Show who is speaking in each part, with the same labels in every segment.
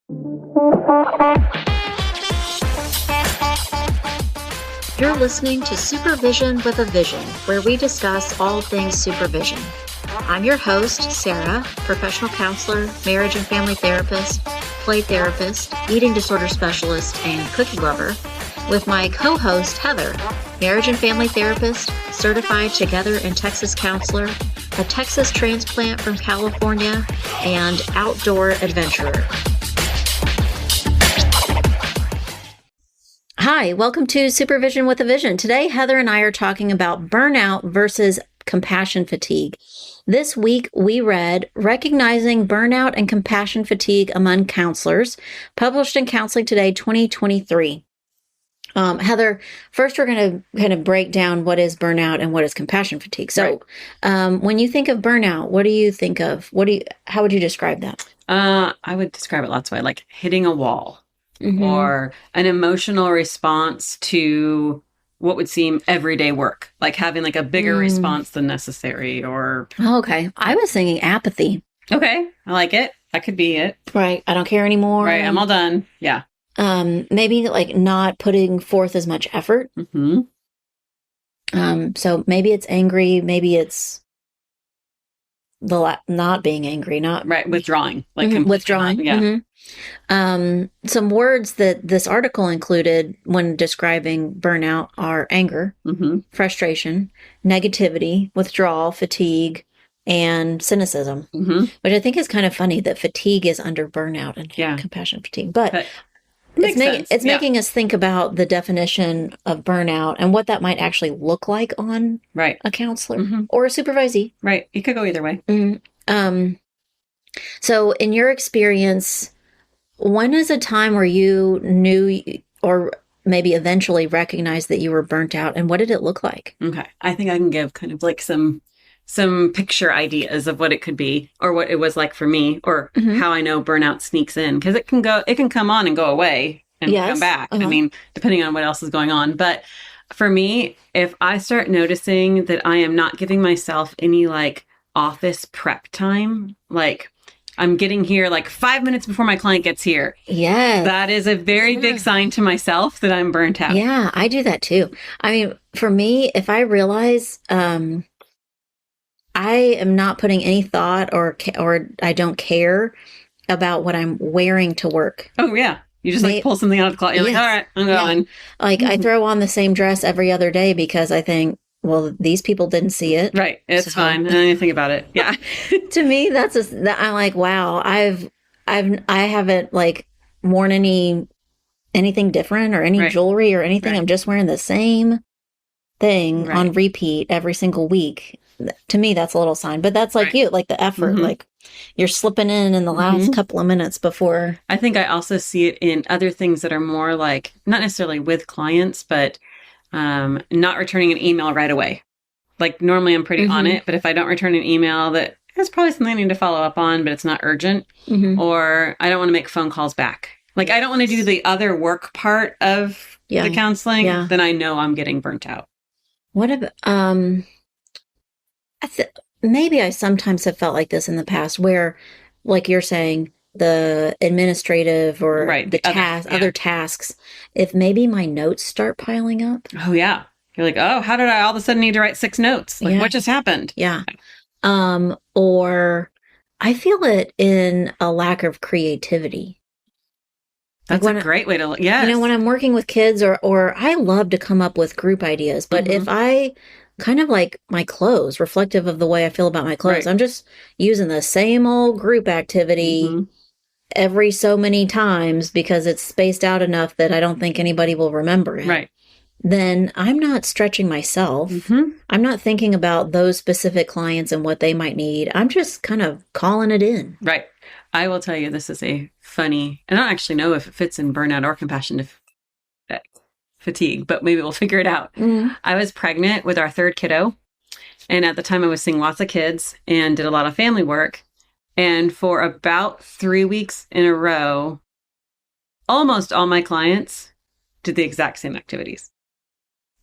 Speaker 1: You're listening to Supervision with a Vision, where we discuss all things supervision. I'm your host, Sarah, professional counselor, marriage and family therapist, play therapist, eating disorder specialist, and cookie lover, with my co-host, Heather, marriage and family therapist, certified Together in Texas counselor, a Texas transplant from California, and outdoor adventurer. Hi, welcome to Supervision with a Vision. Today, Heather and I are talking about burnout versus compassion fatigue. This week, we read Recognizing Burnout and Compassion Fatigue Among Counselors, published in Counseling Today 2023. Heather, first we're going to kind of break down what is burnout and what is compassion fatigue. So when you think of burnout, what do you think of? How would you describe that?
Speaker 2: I would describe it lots of ways, like hitting a wall. Mm-hmm. Or an emotional response to what would seem everyday work, like having like a bigger response than necessary or...
Speaker 1: Okay. I was thinking apathy.
Speaker 2: Okay. I like it. That could be it.
Speaker 1: Right. I don't care anymore.
Speaker 2: Right. I'm all done. Yeah.
Speaker 1: Maybe like not putting forth as much effort.
Speaker 2: Mm-hmm.
Speaker 1: So maybe it's angry. Maybe it's not being angry, not...
Speaker 2: Right. Withdrawing. Like
Speaker 1: withdrawing.
Speaker 2: Yeah.
Speaker 1: Mm-hmm. Some words that this article included when describing burnout are anger, frustration, negativity, withdrawal, fatigue, and cynicism, which I think is kind of funny that fatigue is under burnout and compassion fatigue. But it's making us think about the definition of burnout and what that might actually look like on a counselor or a supervisee.
Speaker 2: Right. It could go either way.
Speaker 1: So in your experience, when is a time where you knew or maybe eventually recognized that you were burnt out, and what did it look like?
Speaker 2: Okay. I think I can give kind of like some picture ideas of what it could be or what it was like for me or how I know burnout sneaks in, because it can come on and go away and come back. I mean, depending on what else is going on. But for me, if I start noticing that I am not giving myself any like office prep time, like I'm getting here like 5 minutes before my client gets here.
Speaker 1: Yes.
Speaker 2: That is a very big sign to myself that I'm burnt out.
Speaker 1: Yeah, I do that too. I mean, for me, if I realize I am not putting any thought or I don't care about what I'm wearing to work.
Speaker 2: Oh, yeah. You just like pull something out of the closet. You're like, all right, I'm going.
Speaker 1: Like I throw on the same dress every other day because I think, well, these people didn't see it.
Speaker 2: Right. It's fine. I don't even think about it. Yeah.
Speaker 1: To me, I'm like, wow, I haven't like worn anything different or any jewelry or anything. I'm just wearing the same thing on repeat every single week. To me, that's a little sign, but that's like you, like the effort, like you're slipping in the last couple of minutes before.
Speaker 2: I think I also see it in other things that are more like, not necessarily with clients, but not returning an email right away. Like normally I'm pretty on it, but if I don't return an email that has probably something I need to follow up on, but it's not urgent, or I don't want to make phone calls back. Like I don't want to do the other work part of the counseling, then I know I'm getting burnt out.
Speaker 1: What about, maybe I sometimes have felt like this in the past where, like you're saying, the administrative or the other tasks, if maybe my notes start piling up.
Speaker 2: Oh, yeah. You're like, oh, how did I all of a sudden need to write 6 notes? Like, what just happened?
Speaker 1: Yeah. Or I feel it in a lack of creativity.
Speaker 2: That's like a great way to look. Yes.
Speaker 1: You know, when I'm working with kids or I love to come up with group ideas, but if I kind of like my clothes, reflective of the way I feel about my clothes, I'm just using the same old group activity every so many times because it's spaced out enough that I don't think anybody will remember it.
Speaker 2: Right.
Speaker 1: Then I'm not stretching myself. I'm not thinking about those specific clients and what they might need. I'm just kind of calling it in.
Speaker 2: Right. I will tell you, this is a funny, I don't actually know if it fits in burnout or compassion fatigue, but maybe we'll figure it out. I was pregnant with our third kiddo. And at the time I was seeing lots of kids and did a lot of family work. And for about 3 weeks in a row, almost all my clients did the exact same activities.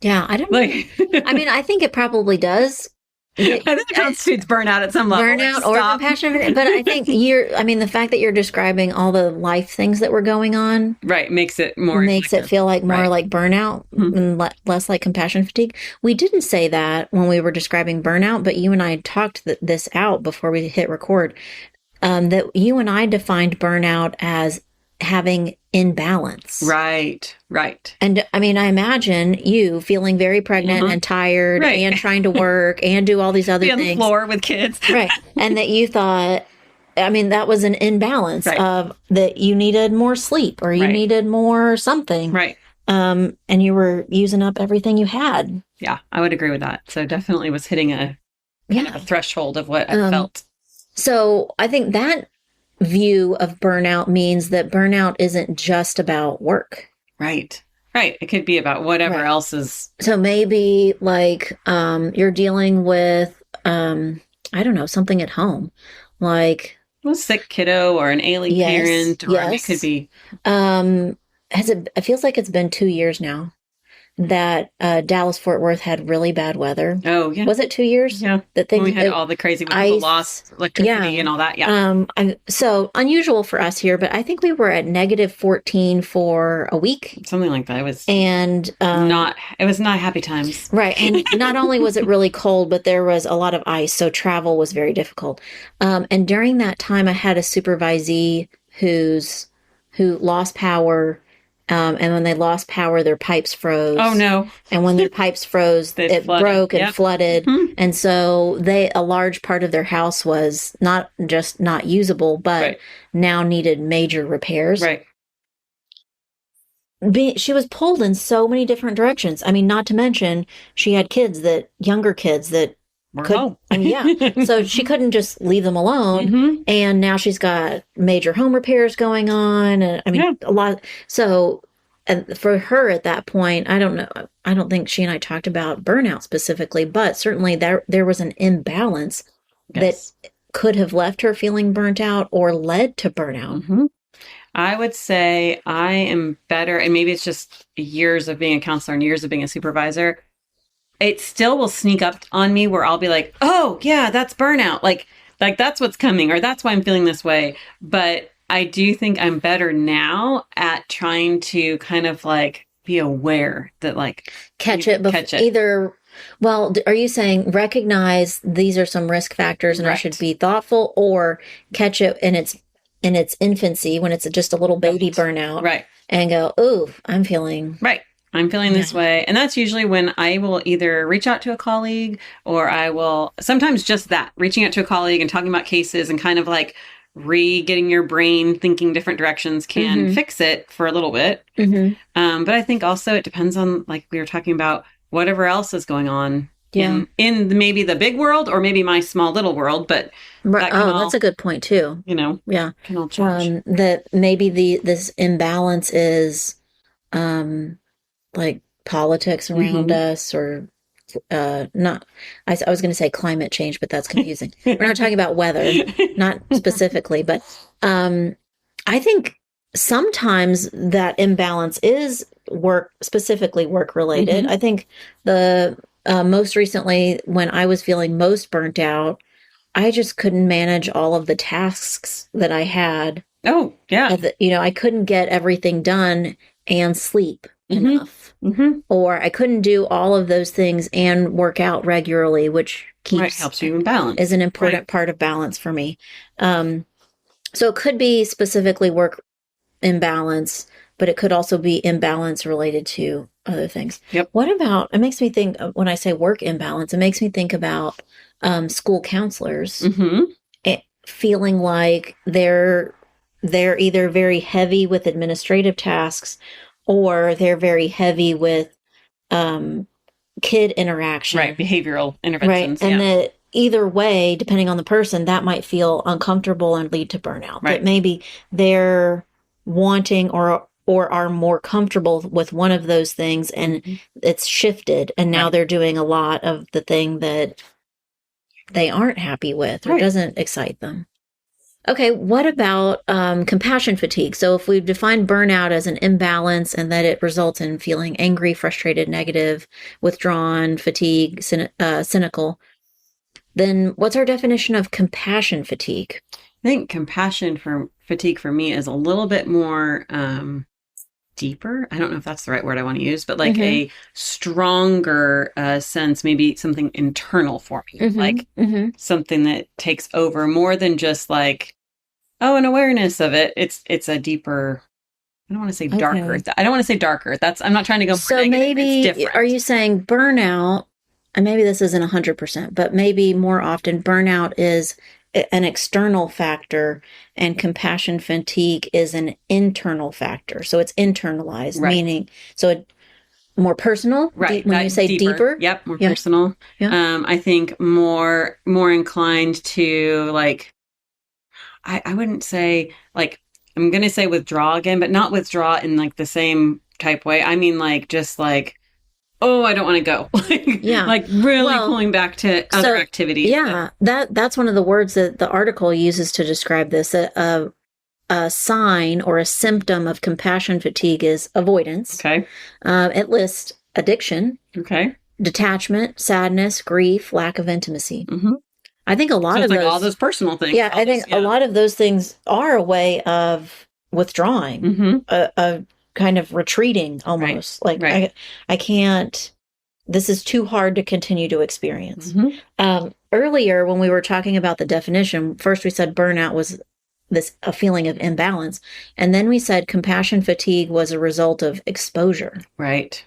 Speaker 1: Yeah, I don't know. I mean, I think it probably does
Speaker 2: I think it constitutes burnout at some level.
Speaker 1: Burnout or compassion. But I think the fact that you're describing all the life things that were going on.
Speaker 2: Right. Makes it
Speaker 1: feel like more like burnout and less like compassion fatigue. We didn't say that when we were describing burnout, but you and I talked this out before we hit record, that you and I defined burnout as having imbalance.
Speaker 2: Right.
Speaker 1: And I imagine you feeling very pregnant and tired and trying to work and do all these other things.
Speaker 2: On the floor with kids.
Speaker 1: Right. And that you thought, that was an imbalance of that you needed more sleep or you needed more something.
Speaker 2: Right.
Speaker 1: And you were using up everything you had.
Speaker 2: Yeah, I would agree with that. So definitely was hitting a threshold of what I felt.
Speaker 1: So I think that view of burnout means that burnout isn't just about work.
Speaker 2: Right. It could be about whatever else is.
Speaker 1: So maybe like you're dealing with, something at home, like
Speaker 2: a sick kiddo or an ailing parent, or it could be.
Speaker 1: It feels like it's been 2 years now that Dallas-Fort Worth had really bad weather.
Speaker 2: Oh, yeah.
Speaker 1: Was it 2 years?
Speaker 2: Yeah. We had all the crazy with the lost electricity and all that. Yeah.
Speaker 1: So unusual for us here, but I think we were at -14 for a week.
Speaker 2: Something like that. It was it was not happy times.
Speaker 1: Right. And not only was it really cold, but there was a lot of ice. So travel was very difficult. And during that time, I had a supervisee who lost power. And when they lost power, their pipes froze.
Speaker 2: Oh, no.
Speaker 1: And when their pipes froze, it broke and flooded. Mm-hmm. And so a large part of their house was not just not usable, but now needed major repairs.
Speaker 2: Right.
Speaker 1: She was pulled in so many different directions. Not to mention she had younger kids that so she couldn't just leave them alone. Mm-hmm. And now she's got major home repairs going on. And a lot. So for her at that point, I don't know. I don't think she and I talked about burnout specifically, but certainly there was an imbalance that could have left her feeling burnt out or led to burnout.
Speaker 2: Mm-hmm. I would say I am better. And maybe it's just years of being a counselor and years of being a supervisor. It still will sneak up on me where I'll be like, oh, yeah, that's burnout. Like that's what's coming, or that's why I'm feeling this way. But I do think I'm better now at trying to kind of like be aware that
Speaker 1: catch it. Either, well, are you saying recognize these are some risk factors and I should be thoughtful, or catch it in its infancy when it's just a little baby burnout, and go, ooh, I'm feeling
Speaker 2: this way. And that's usually when I will either reach out to a colleague, or I will sometimes just reaching out to a colleague and talking about cases and kind of like getting your brain thinking different directions can fix it for a little bit. Mm-hmm. But I think also it depends on, like we were talking about, whatever else is going on in maybe the big world or maybe my small little world. But
Speaker 1: that's a good point too.
Speaker 2: Can all change.
Speaker 1: That maybe this imbalance is like politics around us, or not. I was going to say climate change, but that's confusing. We're not talking about weather, not specifically, but I think sometimes that imbalance is specifically work related. I think the most recently, when I was feeling most burnt out, I just couldn't manage all of the tasks that I had.
Speaker 2: Oh, yeah.
Speaker 1: I couldn't get everything done and sleep enough. Mm-hmm. Or I couldn't do all of those things and work out regularly, which
Speaker 2: helps you in balance.
Speaker 1: Is an important part of balance for me. So it could be specifically work imbalance, but it could also be imbalance related to other things.
Speaker 2: Yep.
Speaker 1: What about, it makes me think, when I say work imbalance, it makes me think about school counselors feeling like they're either very heavy with administrative tasks, or they're very heavy with kid interaction.
Speaker 2: Right, behavioral interventions.
Speaker 1: Right, and that either way, depending on the person, that might feel uncomfortable and lead to burnout.
Speaker 2: Right.
Speaker 1: That maybe they're wanting or are more comfortable with one of those things, and it's shifted, and now they're doing a lot of the thing that they aren't happy with or doesn't excite them. Okay, what about compassion fatigue? So if we've defined burnout as an imbalance and that it results in feeling angry, frustrated, negative, withdrawn, fatigue, cynical, Then what's our definition of compassion fatigue?
Speaker 2: I think compassion fatigue for me is a little bit more deeper. I don't know if that's the right word I want to use, but like a stronger sense, maybe something internal for me, like something that takes over more than just like, oh, an awareness of it. It's a deeper. I don't want to say darker. I don't want to say darker. I'm not trying to go more
Speaker 1: so
Speaker 2: negative.
Speaker 1: Maybe,
Speaker 2: it's different.
Speaker 1: Are you saying burnout, and maybe this isn't 100%, but maybe more often burnout is an external factor and compassion fatigue is an internal factor. So it's internalized, meaning, so more personal,
Speaker 2: right?
Speaker 1: When you say deeper,
Speaker 2: yep, more personal. Yeah. I think more inclined to like. I wouldn't say like I'm gonna say withdraw again, but not withdraw in like the same type way. I mean like just like, oh, I don't want to go. Like really pulling back to other activities.
Speaker 1: Yeah, that's one of the words that the article uses to describe this. A sign or a symptom of compassion fatigue is avoidance.
Speaker 2: Okay.
Speaker 1: It lists addiction.
Speaker 2: Okay.
Speaker 1: Detachment, sadness, grief, lack of intimacy. I think a lot of those,
Speaker 2: all those personal things.
Speaker 1: Yeah, I think a lot of those things are a way of withdrawing, a kind of retreating almost. Right. Like I can't. This is too hard to continue to experience. Earlier, when we were talking about the definition, first we said burnout was a feeling of imbalance, and then we said compassion fatigue was a result of exposure.
Speaker 2: Right.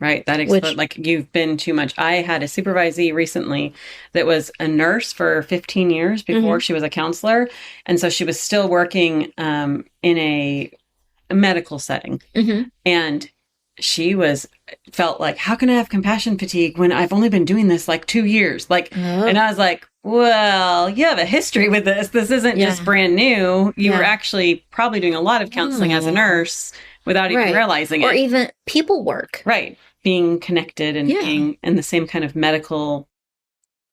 Speaker 2: That like you've been too much. I had a supervisee recently that was a nurse for 15 years before she was a counselor. And so she was still working in a medical setting. And she felt like, how can I have compassion fatigue when I've only been doing this like 2 years? Like, and I was like, well, you have a history with this. This isn't just brand new. You were actually probably doing a lot of counseling as a nurse without even realizing it.
Speaker 1: Or even people work.
Speaker 2: Right. Being connected and being in the same kind of medical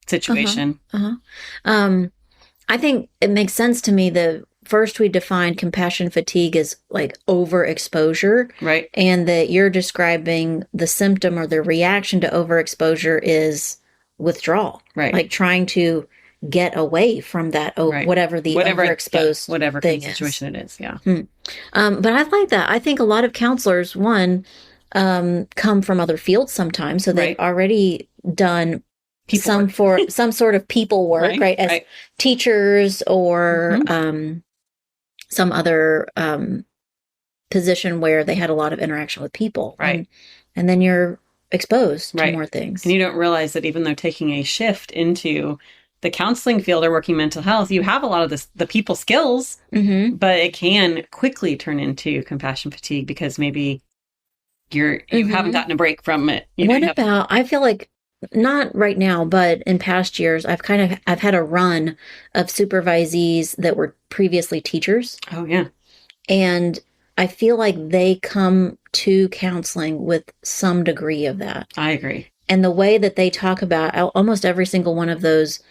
Speaker 2: situation.
Speaker 1: I think it makes sense to me that first we defined compassion fatigue as like overexposure.
Speaker 2: Right.
Speaker 1: And that you're describing the symptom or the reaction to overexposure is withdrawal.
Speaker 2: Right.
Speaker 1: Like trying to get away from that, whatever overexposed
Speaker 2: whatever
Speaker 1: thing
Speaker 2: situation it is. Yeah.
Speaker 1: But I like that. I think a lot of counselors, come from other fields sometimes, so they've already done some sort of people work, right? As teachers or some other position where they had a lot of interaction with people,
Speaker 2: right?
Speaker 1: And then you're exposed to more things,
Speaker 2: and you don't realize that even though taking a shift into the counseling field or working mental health, you have a lot of the people skills, but it can quickly turn into compassion fatigue because maybe you haven't gotten a break from it.
Speaker 1: I feel like not right now, but in past years, I've had a run of supervisees that were previously teachers.
Speaker 2: Oh yeah.
Speaker 1: And I feel like they come to counseling with some degree of that.
Speaker 2: I agree.
Speaker 1: And the way that they talk about almost every single one of those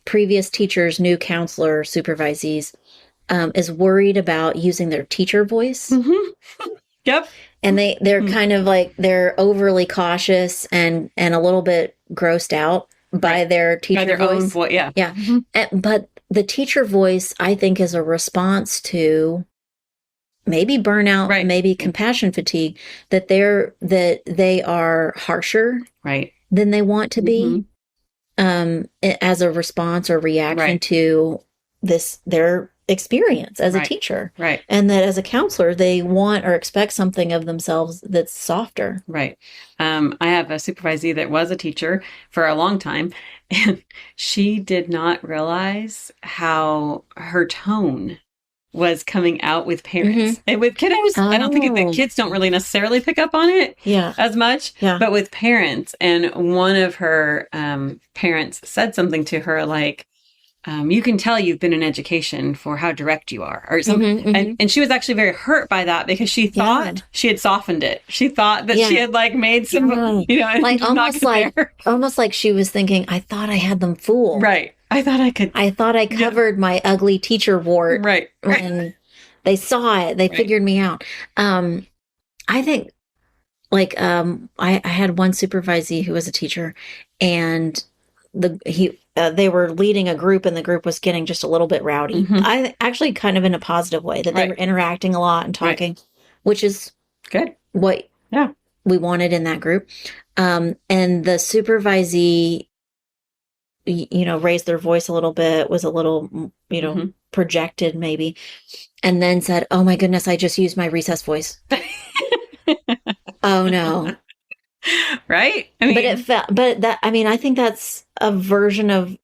Speaker 1: previous teachers, new counselor, supervisees, is worried about using their teacher voice.
Speaker 2: Yep.
Speaker 1: And they're kind of like, they're overly cautious and a little bit grossed out by their teacher voice.
Speaker 2: Own voice. Yeah.
Speaker 1: Yeah. But the teacher voice, I think, is a response to maybe burnout, maybe compassion fatigue, that they are harsher than they want to be, as a response or reaction to their experience as a teacher.
Speaker 2: Right.
Speaker 1: And that as a counselor, they want or expect something of themselves that's softer.
Speaker 2: Right. I have a supervisee that was a teacher for a long time, and she did not realize how her tone was coming out with parents and with kiddos. I don't think the kids don't really necessarily pick up on it as much, but with parents. And one of her parents said something to her like, you can tell you've been in education for how direct you are, or something. And she was actually very hurt by that because she thought she had softened it. She thought that she had like made some,
Speaker 1: like almost like she was thinking, I thought I had them fooled.
Speaker 2: Right. I thought I
Speaker 1: covered my ugly teacher wart.
Speaker 2: Right.
Speaker 1: And they saw it. They figured me out. I think like, I had one supervisee who was a teacher, and they were leading a group and the group was getting just a little bit rowdy.
Speaker 2: Mm-hmm.
Speaker 1: I actually kind of in a positive way that they were interacting a lot and talking, which is
Speaker 2: good.
Speaker 1: What we wanted in that group. And the supervisee, raised their voice a little bit, was a little, projected maybe, and then said, "Oh my goodness, I just used my recess voice." Oh no.
Speaker 2: Right? I
Speaker 1: mean, I think that's a version of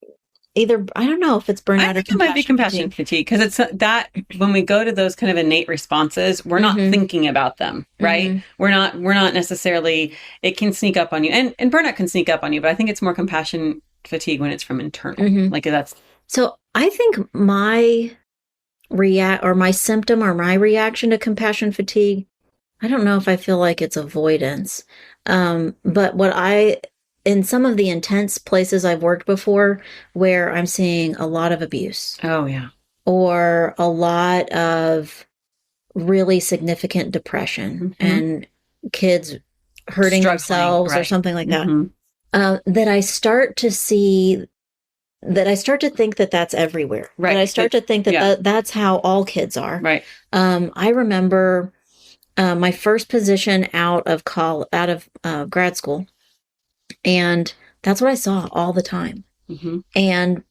Speaker 1: either, I don't know if it's burnout or compassion. It might be
Speaker 2: compassion fatigue, because it's that when we go to those kind of innate responses, we're not thinking about them, right? We're not necessarily, it can sneak up on you, and burnout can sneak up on you, but I think it's more compassion fatigue when it's from internal. Like that's.
Speaker 1: So I think my symptom or my reaction to compassion fatigue, I don't know if I feel like it's avoidance. But in some of the intense places I've worked before where I'm seeing a lot of abuse.
Speaker 2: Oh, yeah.
Speaker 1: Or a lot of really significant depression and kids hurting themselves or something like that. That I start to think that that's everywhere. Right. That I start to think that that's how all kids are.
Speaker 2: Right.
Speaker 1: I remember my first position out of grad school, and that's what I saw all the time. And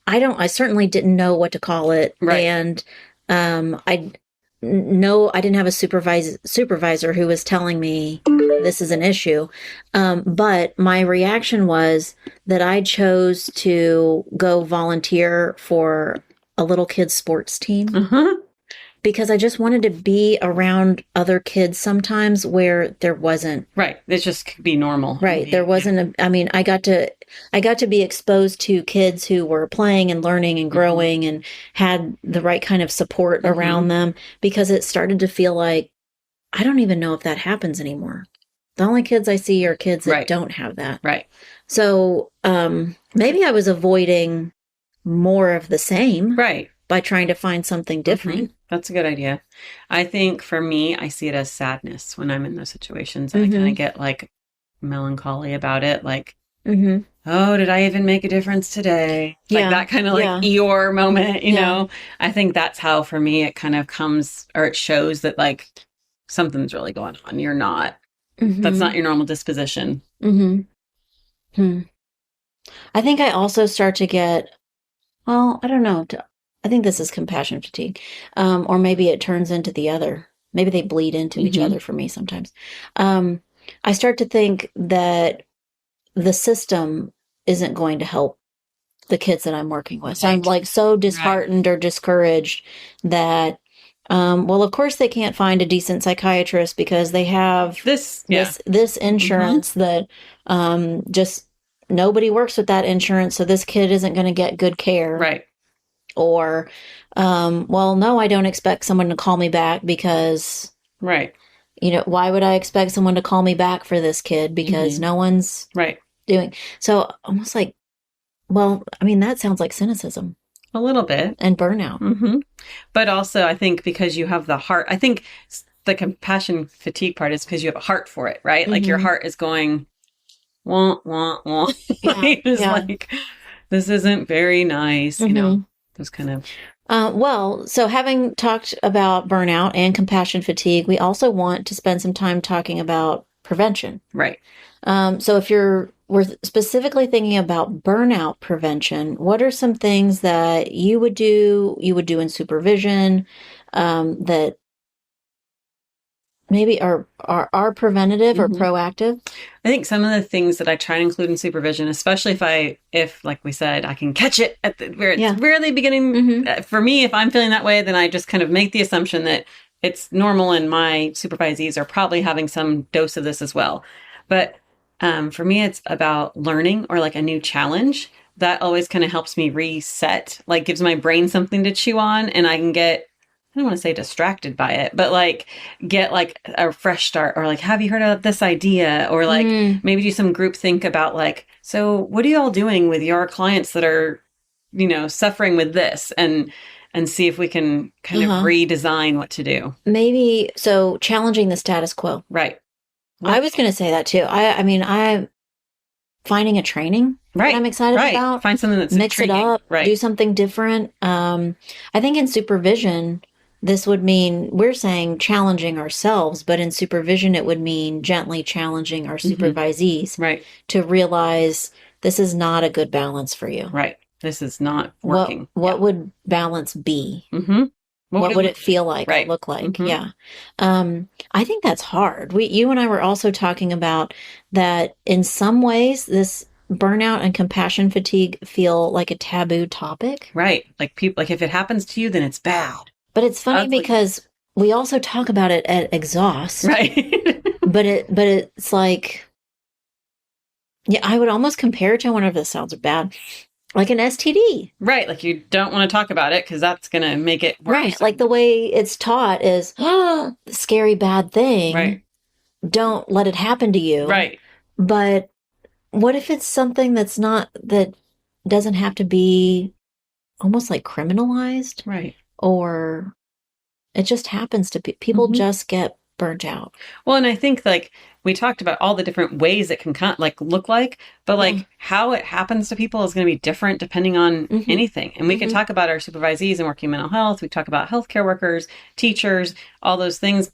Speaker 1: I certainly didn't know what to call it. Right. And I didn't have a supervisor who was telling me this is an issue. But my reaction was that I chose to go volunteer for a little kids sports team. Because I just wanted to be around other kids sometimes where there wasn't.
Speaker 2: Right. It just could be normal.
Speaker 1: Right. There wasn't I got to be exposed to kids who were playing and learning and growing and had the right kind of support around them, because it started to feel like, I don't even know if that happens anymore. The only kids I see are kids that don't have that.
Speaker 2: Right.
Speaker 1: So maybe I was avoiding more of the same.
Speaker 2: Right.
Speaker 1: By trying to find something different.
Speaker 2: That's a good idea. I think for me, I see it as sadness when I'm in those situations. I kind of get like melancholy about it. Like, oh, did I even make a difference today? Like that kind of like Eeyore moment, you know? I think that's how for me it kind of comes, or it shows that like something's really going on. You're not, that's not your normal disposition.
Speaker 1: I think I also start to get, well, I don't know. I think this is compassion fatigue. Or maybe it turns into the other. Maybe they bleed into each other for me sometimes. I start to think that the system isn't going to help the kids that I'm working with. So I'm like so disheartened or discouraged that, well, of course they can't find a decent psychiatrist because they have this insurance that just nobody works with that insurance. So this kid isn't going to get good care.
Speaker 2: Right.
Speaker 1: Or, well, no, I don't expect someone to call me back because, why would I expect someone to call me back for this kid? Because no one's doing. So almost like, well, I mean, that sounds like cynicism.
Speaker 2: A little bit.
Speaker 1: And burnout.
Speaker 2: But also, I think because you have the heart, I think the compassion fatigue part is because you have a heart for it, right? Like your heart is going, wah, wah, wah. Like, this isn't very nice, you know. Those kind of.
Speaker 1: Well, so having talked about burnout and compassion fatigue, we also want to spend some time talking about prevention.
Speaker 2: Right.
Speaker 1: So if we're specifically thinking about burnout prevention, what are some things that you would do in supervision, that maybe are preventative or proactive?
Speaker 2: I think some of the things that I try to include in supervision, especially if like we said, I can catch it at where it's really beginning. For me, if I'm feeling that way, then I just kind of make the assumption that it's normal and my supervisees are probably having some dose of this as well. But for me, it's about learning or like a new challenge. That always kind of helps me reset, like gives my brain something to chew on, and I can get, I don't want to say distracted by it, but like get like a fresh start, or like, have you heard of this idea? Or like maybe do some group think about like, so what are you all doing with your clients that are, suffering with this, and see if we can kind of redesign what to do.
Speaker 1: Maybe, so challenging the status quo.
Speaker 2: Right.
Speaker 1: I was going to say that too. I mean, I'm finding a training
Speaker 2: Right.
Speaker 1: that I'm excited about.
Speaker 2: Find something that's
Speaker 1: mix
Speaker 2: intriguing.
Speaker 1: it up,
Speaker 2: Right.
Speaker 1: do something different. I think in supervision, this would mean we're saying challenging ourselves, but in supervision, it would mean gently challenging our supervisees
Speaker 2: Right.
Speaker 1: to realize this is not a good balance for you.
Speaker 2: Right. This is not working.
Speaker 1: What would balance be?
Speaker 2: Mm-hmm.
Speaker 1: What would it feel like
Speaker 2: right.
Speaker 1: or look like? Yeah. I think that's hard. You and I were also talking about that in some ways, this burnout and compassion fatigue feel like a taboo topic.
Speaker 2: Right. Like people, like if it happens to you, then it's bad.
Speaker 1: But it's funny because we also talk about it at exhaust.
Speaker 2: Right.
Speaker 1: but it's like, yeah, I would almost compare it to, whenever this sounds bad, like an STD.
Speaker 2: Right. Like you don't want to talk about it because that's going to make it worse.
Speaker 1: Right. Like the way it's taught is, the scary bad thing.
Speaker 2: Right.
Speaker 1: Don't let it happen to you.
Speaker 2: Right.
Speaker 1: But what if it's something that doesn't have to be almost like criminalized?
Speaker 2: Right.
Speaker 1: Or it just happens to be, people just get burnt out.
Speaker 2: Well, and I think like we talked about all the different ways it can look like, but like how it happens to people is going to be different depending on anything. And we can talk about our supervisees and working mental health. We talk about healthcare workers, teachers, all those things.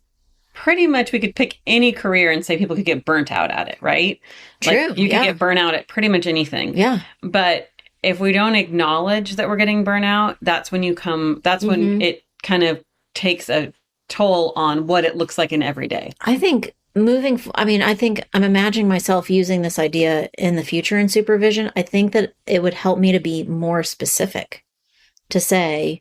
Speaker 2: Pretty much we could pick any career and say people could get burnt out at it, right?
Speaker 1: True.
Speaker 2: Like you could get burnt out at pretty much anything.
Speaker 1: Yeah.
Speaker 2: But if we don't acknowledge that we're getting burnout, that's when when it kind of takes a toll on what it looks like in every day.
Speaker 1: I think I think I'm imagining myself using this idea in the future in supervision. I think that it would help me to be more specific, to say,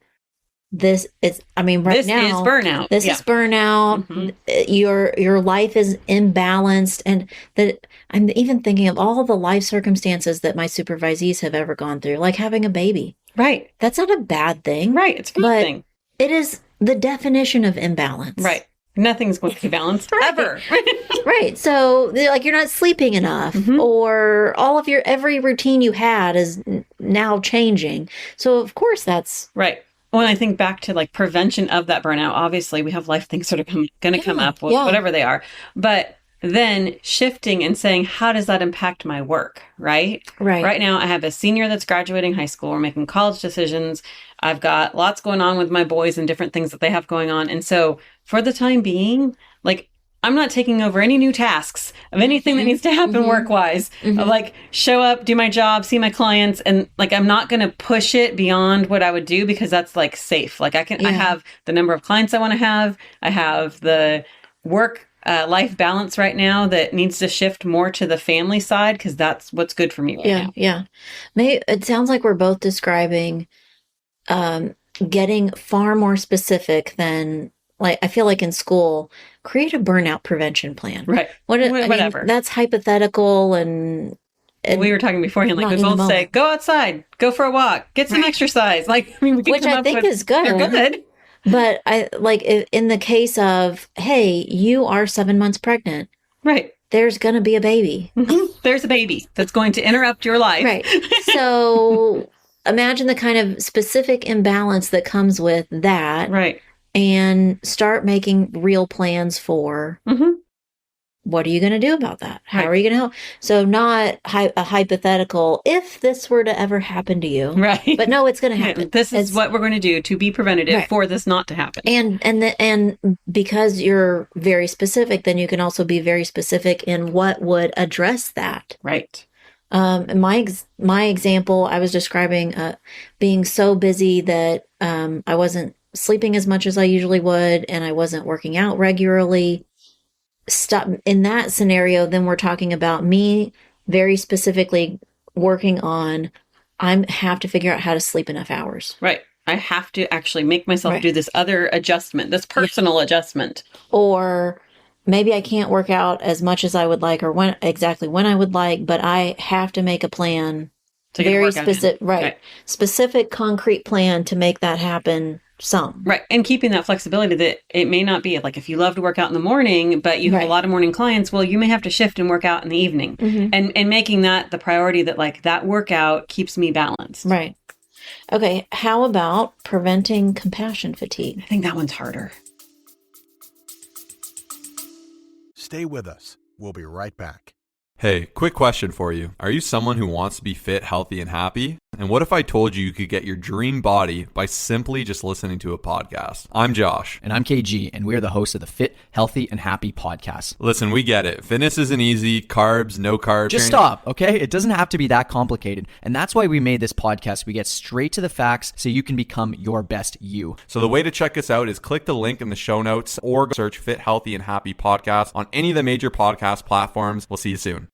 Speaker 1: this is burnout. This is burnout. Your life is imbalanced. And that I'm even thinking of all the life circumstances that my supervisees have ever gone through, like having a baby.
Speaker 2: Right.
Speaker 1: That's not a bad thing.
Speaker 2: Right. It's a good thing.
Speaker 1: It is the definition of imbalance.
Speaker 2: Right. Nothing's going to be balanced ever.
Speaker 1: Right. So like you're not sleeping enough, or all of every routine you had is now changing. So of course that's
Speaker 2: right. When I think back to like prevention of that burnout, obviously we have life things that are going to come up, whatever they are. But then shifting and saying, how does that impact my work? Right. Right now, I have a senior that's graduating high school. We're making college decisions. I've got lots going on with my boys and different things that they have going on. And so for the time being, like, I'm not taking over any new tasks of anything that needs to happen work-wise. Of like show up, do my job, see my clients, and like I'm not going to push it beyond what I would do because that's like safe. Like I have the number of clients I want to have. I have the work life balance right now that needs to shift more to the family side because that's what's good for me right now.
Speaker 1: Yeah. Maybe it sounds like we're both describing getting far more specific than, like, I feel like in school, create a burnout prevention plan.
Speaker 2: Right.
Speaker 1: Whatever. That's hypothetical and
Speaker 2: we were talking beforehand, like we both say, go outside, go for a walk, get some exercise. Like, I mean,
Speaker 1: which I think is good.
Speaker 2: They're good.
Speaker 1: But I like in the case of, hey, you are 7 months pregnant.
Speaker 2: Right.
Speaker 1: There's going to be a baby.
Speaker 2: There's a baby that's going to interrupt your life.
Speaker 1: Right. So imagine the kind of specific imbalance that comes with that.
Speaker 2: Right.
Speaker 1: And start making real plans for what are you going to do about that? How are you going to help? So not a hypothetical, if this were to ever happen to you.
Speaker 2: Right.
Speaker 1: But no, it's going to happen.
Speaker 2: This is what we're going to do to be preventative for this not to happen.
Speaker 1: And because you're very specific, then you can also be very specific in what would address that.
Speaker 2: Right.
Speaker 1: My example, I was describing being so busy that I wasn't sleeping as much as I usually would, and I wasn't working out regularly. Stop in that scenario. Then we're talking about me very specifically working on, I have to figure out how to sleep enough hours. Right.
Speaker 2: I have to actually make myself do this other adjustment, this personal adjustment.
Speaker 1: Or maybe I can't work out as much as I would like, or when I would like, but I have to make a plan. Very specific, specific, concrete plan to make that happen. Right. And keeping that flexibility that it may not be like if you love to work out in the morning, but you have a lot of morning clients, well, you may have to shift and work out in the evening and making that the priority that like that workout keeps me balanced. Right. Okay. How about preventing compassion fatigue?
Speaker 2: I think that one's harder.
Speaker 3: Stay with us. We'll be right back. Hey, quick question for you. Are you someone who wants to be fit, healthy, and happy? And what if I told you you could get your dream body by simply just listening to a podcast? I'm Josh.
Speaker 4: And I'm KG, and we're the hosts of the Fit, Healthy, and Happy podcast.
Speaker 3: Listen, we get it. Fitness isn't easy. Carbs, no carbs.
Speaker 4: Just stop, okay? It doesn't have to be that complicated. And that's why we made this podcast. We get straight to the facts so you can become your best you.
Speaker 3: So the way to check us out is click the link in the show notes or search Fit, Healthy, and Happy podcast on any of the major podcast platforms. We'll see you soon.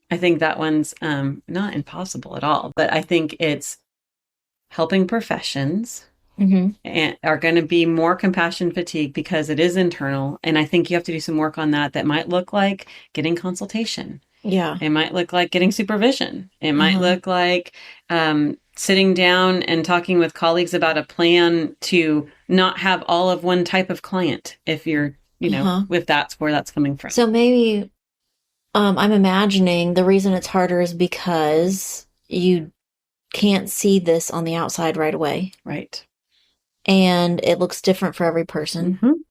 Speaker 2: I think that one's not impossible at all, but I think it's helping professions and are going to be more compassion fatigue because it is internal. And I think you have to do some work on that. That might look like getting consultation.
Speaker 1: Yeah.
Speaker 2: It might look like getting supervision. It might look like sitting down and talking with colleagues about a plan to not have all of one type of client if you're, if that's where that's coming from.
Speaker 1: So maybe... I'm imagining the reason it's harder is because you can't see this on the outside right away.
Speaker 2: Right.
Speaker 1: And it looks different for every person.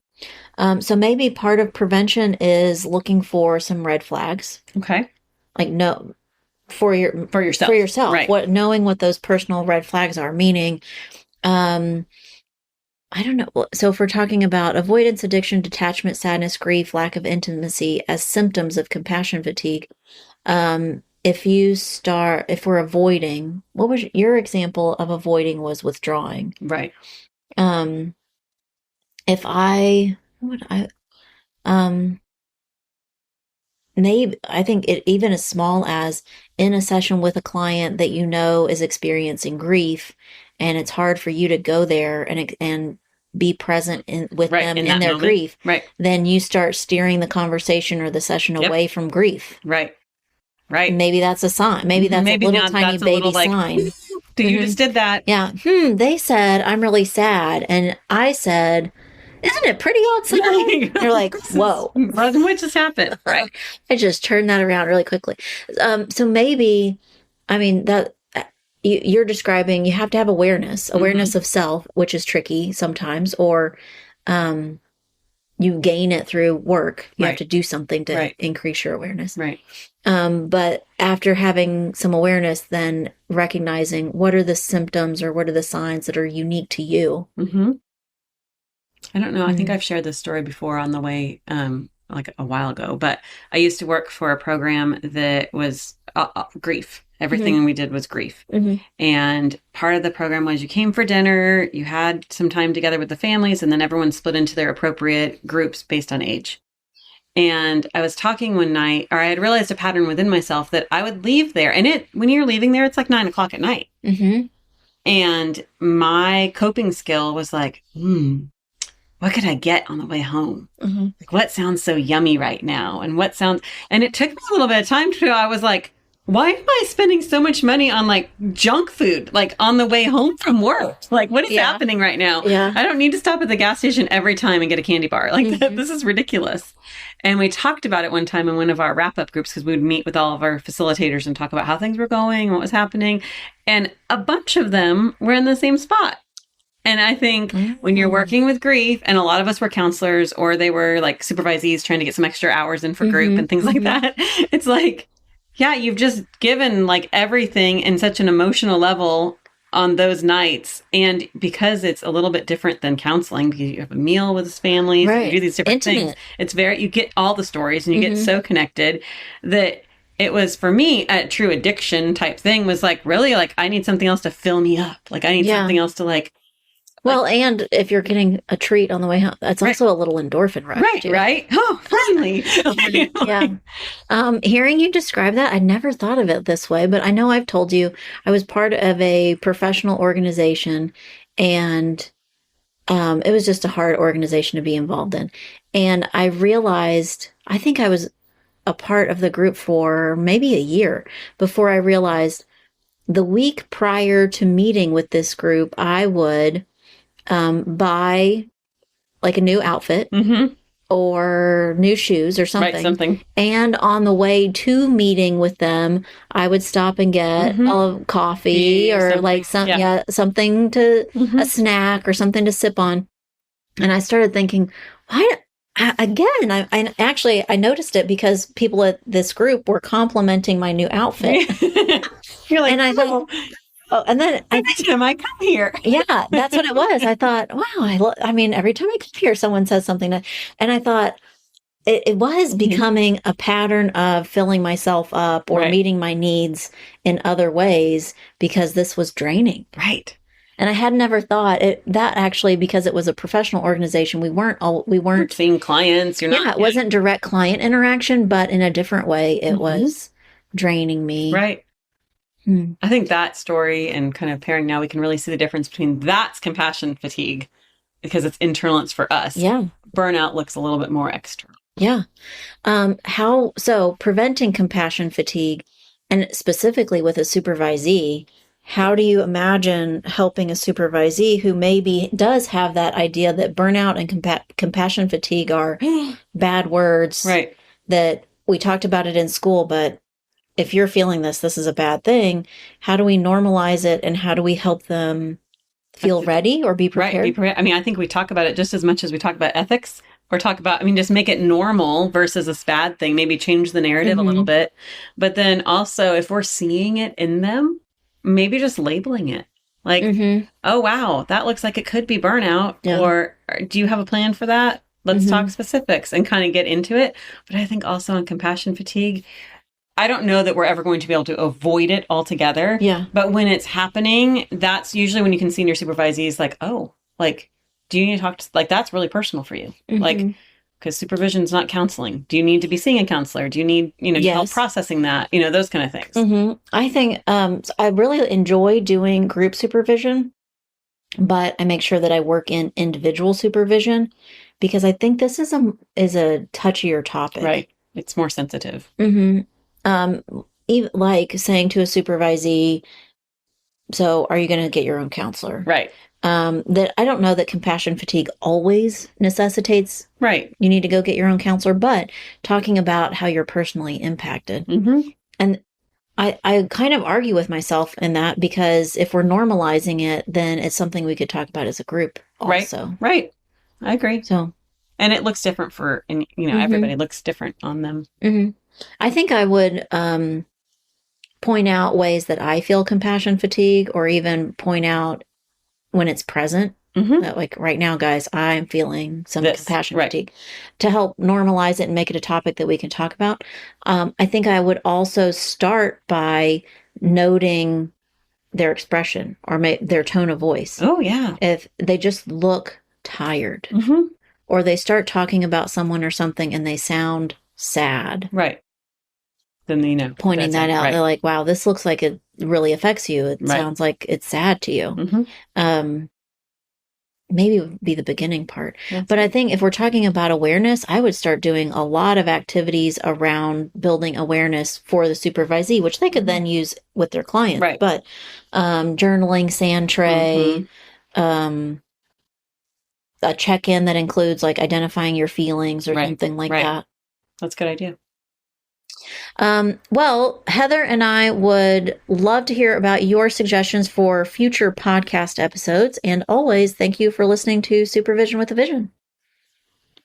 Speaker 1: So maybe part of prevention is looking for some red flags.
Speaker 2: Okay.
Speaker 1: Like for yourself.
Speaker 2: Right.
Speaker 1: Knowing what those personal red flags are, meaning, I don't know. So if we're talking about avoidance, addiction, detachment, sadness, grief, lack of intimacy as symptoms of compassion fatigue, if we're avoiding, what was your example of avoiding was withdrawing.
Speaker 2: Right.
Speaker 1: Maybe I think it even as small as in a session with a client that is experiencing grief, and it's hard for you to go there and be present with them in their grief.
Speaker 2: Right.
Speaker 1: Then you start steering the conversation or the session away from grief.
Speaker 2: Right. Right.
Speaker 1: Maybe that's a sign. Maybe that's a little tiny baby sign.
Speaker 2: You just did that.
Speaker 1: Yeah. They said, I'm really sad. And I said, isn't it pretty outside? They're like, whoa.
Speaker 2: What just happened? Right.
Speaker 1: I just turned that around really quickly. So maybe, that you're describing, you have to have awareness of self, which is tricky sometimes, or you gain it through work. You have to do something to increase your awareness.
Speaker 2: Right.
Speaker 1: But after having some awareness, then recognizing what are the symptoms or what are the signs that are unique to you.
Speaker 2: I don't know. I think I've shared this story before on the way, like a while ago, but I used to work for a program that was grief. Everything we did was grief. And part of the program was you came for dinner, you had some time together with the families, and then everyone split into their appropriate groups based on age. And I was talking one night, or I had realized a pattern within myself that I would leave there. And when you're leaving there, it's like 9:00 at night. And my coping skill was like, what could I get on the way home? Like, what sounds so yummy right now? And it took me a little bit of time I was like, why am I spending so much money on like junk food, like on the way home from work? Like, what is happening right now?
Speaker 1: Yeah.
Speaker 2: I don't need to stop at the gas station every time and get a candy bar. Like, this is ridiculous. And we talked about it one time in one of our wrap-up groups because we would meet with all of our facilitators and talk about how things were going, what was happening. And a bunch of them were in the same spot. And I think when you're working with grief, and a lot of us were counselors or they were like supervisees trying to get some extra hours in for group and things like that, it's like, yeah, you've just given like everything in such an emotional level on those nights. And because it's a little bit different than counseling, because you have a meal with his family, you do these different things. It's you get all the stories and you get so connected that it was, for me, a true addiction type thing was like, really, like, I need something else to fill me up. Like, I need something else to like.
Speaker 1: Well, and if you're getting a treat on the way home, that's also a little endorphin rush.
Speaker 2: Right, right. Oh, finally.
Speaker 1: Hearing you describe that, I never thought of it this way, but I know I've told you I was part of a professional organization, and it was just a hard organization to be involved in. And I realized, I think I was a part of the group for maybe a year before I realized the week prior to meeting with this group, I would buy like a new outfit or new shoes or something.
Speaker 2: Right, something.
Speaker 1: And on the way to meeting with them, I would stop and get a coffee or something. Like something to a snack or something to sip on. And I started thinking, why Again, I actually noticed it because people at this group were complimenting my new outfit.
Speaker 2: You're like,
Speaker 1: and I thought, and then
Speaker 2: next time I come here.
Speaker 1: Yeah, that's what it was. I thought, wow, I mean, every time I come here, someone says something and I thought it was becoming a pattern of filling myself up or meeting my needs in other ways because this was draining.
Speaker 2: Right.
Speaker 1: And I had never thought that actually, because it was a professional organization, we weren't
Speaker 2: seeing clients.
Speaker 1: It wasn't direct client interaction, but in a different way, it was draining me.
Speaker 2: Right. I think that story and kind of pairing now, we can really see the difference between that's compassion fatigue because it's internal, it's for us.
Speaker 1: Yeah.
Speaker 2: Burnout looks a little bit more external.
Speaker 1: Yeah. So preventing compassion fatigue, and specifically with a supervisee, how do you imagine helping a supervisee who maybe does have that idea that burnout and compassion fatigue are bad words?
Speaker 2: Right.
Speaker 1: That we talked about it in school, but if you're feeling this is a bad thing. How do we normalize it, and how do we help them feel ready or be prepared?
Speaker 2: Right. Be prepared. I mean, I think we talk about it just as much as we talk about ethics or talk about, just make it normal versus a bad thing, maybe change the narrative a little bit. But then also, if we're seeing it in them, maybe just labeling it like, oh, wow, that looks like it could be burnout. Yeah. Or do you have a plan for that? Let's talk specifics and kind of get into it. But I think also on compassion fatigue, I don't know that we're ever going to be able to avoid it altogether.
Speaker 1: Yeah.
Speaker 2: But when it's happening, that's usually when you can see in your supervisees, like, oh, like, do you need to talk to, like, that's really personal for you. Like, because supervision is not counseling. Do you need to be seeing a counselor? Do you need, help processing that? Those kind of things.
Speaker 1: I think I really enjoy doing group supervision, but I make sure that I work in individual supervision because I think this is a touchier topic.
Speaker 2: Right. It's more sensitive.
Speaker 1: Even like saying to a supervisee, so are you going to get your own counselor?
Speaker 2: Right.
Speaker 1: That I don't know that compassion fatigue always necessitates.
Speaker 2: Right.
Speaker 1: You need to go get your own counselor, but talking about how you're personally impacted. And I kind of argue with myself in that because if we're normalizing it, then it's something we could talk about as a group also.
Speaker 2: Right. I agree.
Speaker 1: So,
Speaker 2: and it looks different for, everybody looks different on them.
Speaker 1: I think I would point out ways that I feel compassion fatigue, or even point out when it's present. Like right now, guys, I'm feeling some compassion fatigue, to help normalize it and make it a topic that we can talk about. I think I would also start by noting their expression or their tone of voice.
Speaker 2: Oh, yeah.
Speaker 1: If they just look tired or they start talking about someone or something and they sound sad.
Speaker 2: Right. Then,
Speaker 1: pointing that out. Right. They're like, wow, this looks like it really affects you. It sounds like it's sad to you. Maybe it would be the beginning part. But I think if we're talking about awareness, I would start doing a lot of activities around building awareness for the supervisee, which they could then use with their clients.
Speaker 2: Right.
Speaker 1: But journaling, sand tray, a check-in that includes like identifying your feelings or something like that.
Speaker 2: That's a good idea.
Speaker 1: Well, Heather and I would love to hear about your suggestions for future podcast episodes. And always, thank you for listening to Supervision with a Vision.